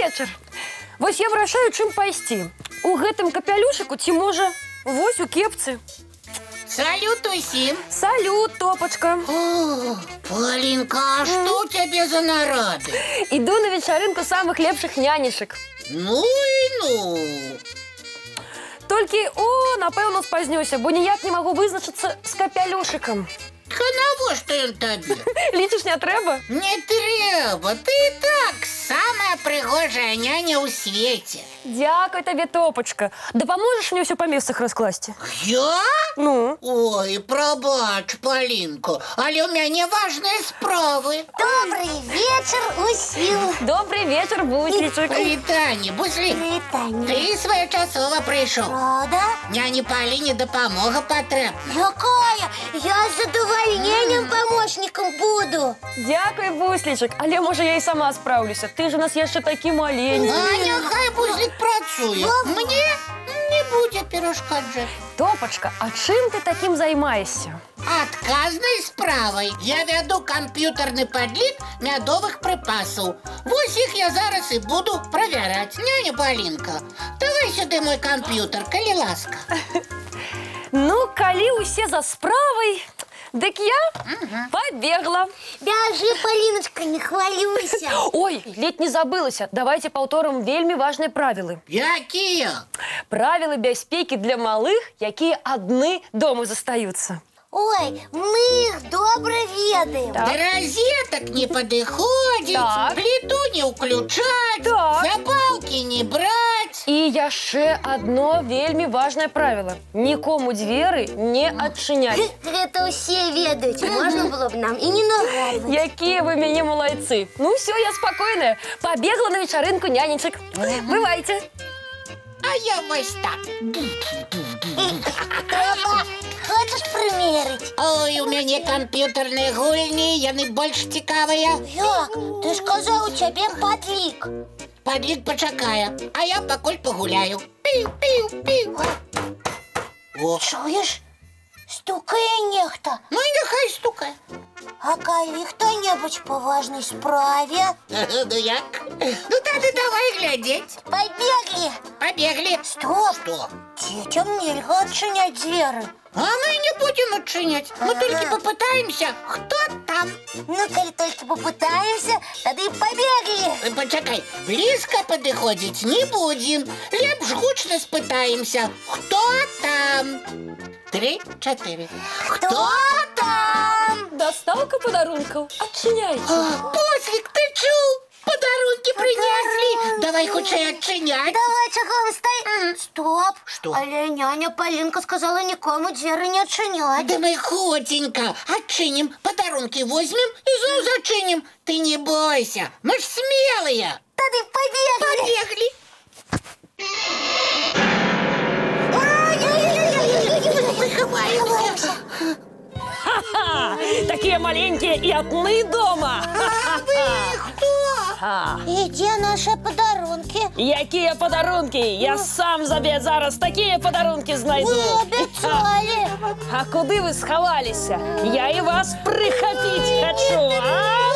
вечар. Вось я вырашаю, чым пайсці. У гэтым капялюшыку ці можа вось у кепцы. Салют усім. Салют, Топачка. О, Полинка, а что у тебя за нарады? Іду на вечарынку самых лепшых нянечак. Ну і ну. Толькі, напэўна, спазнюся, бо ніяк не магу вызначыцца з капялюшыкам. А навошта ён табе? Лічыш, не трэба? Не трэба, ты і так самая прыгожая няня ў свеце. Дзякуй табе, Топачка. Дапаможаш мне ўсё па месцах раскласці? Я? Ну? Ой, прабач, Полинка, але ў мяне важныя справы. Добрый вечер усім. Добрый вечер, Буслічак. Вітанне, Буслі. Вітанне. Ты своечасова прыйшоў. Правда? Няні Полине дапамога патрэбна. Якая? Я з задавальненнем помощником буду. Дзякуй, Буслічак. Але, можа, я і сама спраўлюся. Ты ж у нас яшчэ такі маленькі. А няхай Буслік працуе. Мне не будзе перашкаджаць. Топачка, а чым ты такім займаешся? Адказнай справай я вяду камп'ютарны падлік мядовых прыпасаў. Вось іх я зараз і буду правяраць. Няня Полинка, давай сюды мой камп'ютар, калі ласка. Ну, калі ўсе за справай, дык я побегла. Бяжи, Полиночка, не хвалюйся. Ой, ледь не забылася. Давайте паўторым вельмі важныя правілы. Якія? Правілы бяспекі для малых, якія адны дома застаюцца. Ой, мы их добро ведаем. Так. Да розеток не падыходзіць, Так. пліту не ўключаць, Так. запалкі не браць. І яшчэ адно вельмі важнае правіла. Нікому дзверы не адчыняць. Это все ведают. Можно было бы нам и не нагадывать. Якія вы мяне малайцы. Ну все, я спакойная. Побегла на вечарынку нянечак. Бывайте. А я вось так. Папа, хочешь примерить? Ой, у мяне камп'ютарныя гульні, яны больш цікавыя. Як? Ты ж сказал, у тебя подлик. Падлік пачакае, а я пакуль пагуляю. Піу-піу-піу. О, Чуешь? Стукае нехта. ну і няхай стукае. А калі хто-небудзь по важной справе? Ну як? Ну тады давай глядзець. Побегли. Пабеглі. Стоп. Што? Детям нельзя отчинять дверы. А мы не будем адчыняць. Мы толькі попытаемся, хто там. Ну, коли только попытаемся, тогда и побегли. Пачакай, блізка падыходзіць не будзем. Лепш гучна спытаемся, хто там. 3, 4. Кто там? Доставка подарунков. Отчиняйте. Буслік, ты чуў? Падарункі прынеслі. Давай хутчэй адчыняць. Давай, чего стоим? Стоп. Что? Але няня Полинка сказала никому двери не отчинять. Да мы хотенько адчынім, падарункі возьмем і зноў зачынім. Ты не бойся, мы ж смелыя. Тогда и побегли. Побеглі. Мы хаваемся. Ха-ха! Такие маленькие и одни дома. Хто? И где наши подарунки? Якія подарунки? Я сам зараз такие подарунки знайду. Вы обещали. А куды вы сховалися? Я и вас прихопить хочу.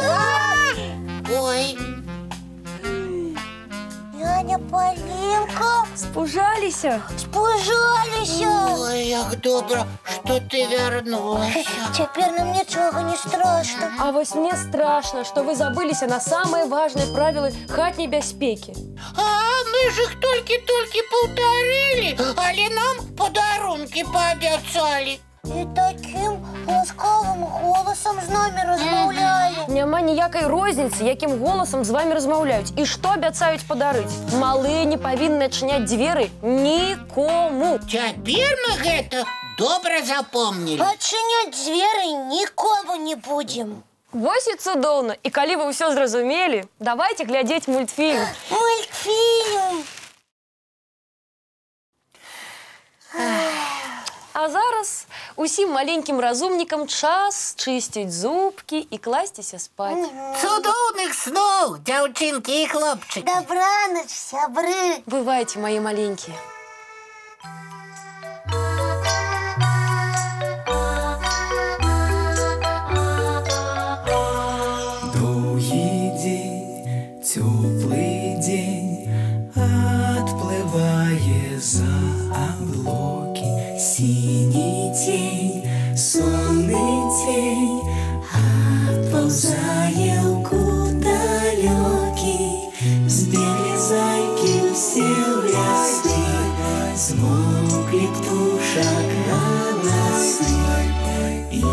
А? Ой, Няня Полинка, Спужалися? спужались. ой, як добра, што ты вярнулася. Теперь нам ничего не страшно. А вось мне страшно, что вы забылися на самые важные правила хатней бяспеки. А мы ж іх толькі паўтарылі, але нам падарункі паабяцалі. И таким ласкавым голосом с нами размаўляли. Няма ніякай розніцы, якім голасам з вами размаўляюць і што абяцаюць падарыць. Малыя не павінны адчыняць дзверы нікому. Цяпер мы гэта добра запомнілі. Отчинять двери никому не будем. Вось і цудоўна. І калі вы ўсё зразумелі, давайте глядзець мультфільм. Мультфильм. А зараз усім маленькім разумнікам час чысціць зубкі і класціся спаць. Цудоўных сноў, дзяўчынкі і хлопчыкі. Добраноч, сябры. Бывайце, мои маленькія. Довгий день, теплый день, тень отползая в кут далекий. Сбегли зайки все в лесы, смолкли птушек голосы, и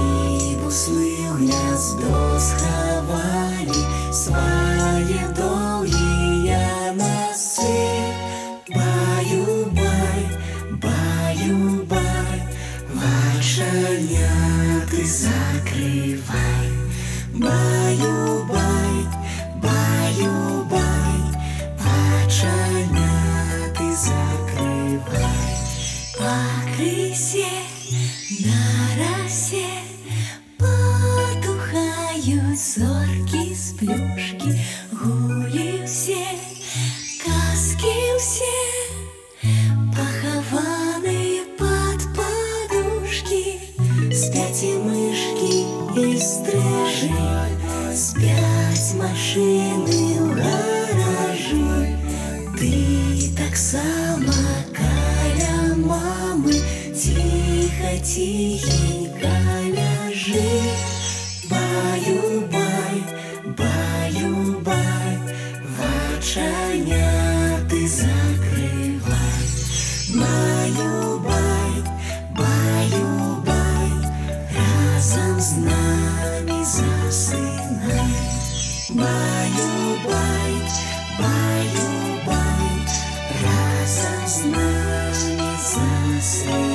буслы в гнездо сховали свои долгие носы. Баю-бай, баю-бай, вошаняты закрывай. Баю-бай, баю-бай, вошаняты закрывай. По крысе на росе потухают зорки с плюшки. Гули все, каски все похованы под подушки. Спят и мышки, и стрижи, спят машины в гаражи. Ты так само, каля мамы, тихо-тихенько ляжи. Баю-бай, баю-бай, вошаняты закрывай. Баю-бай, баю-бай, разом с нами засынай. Баю-бай, баю-бай, разом с нами засынай.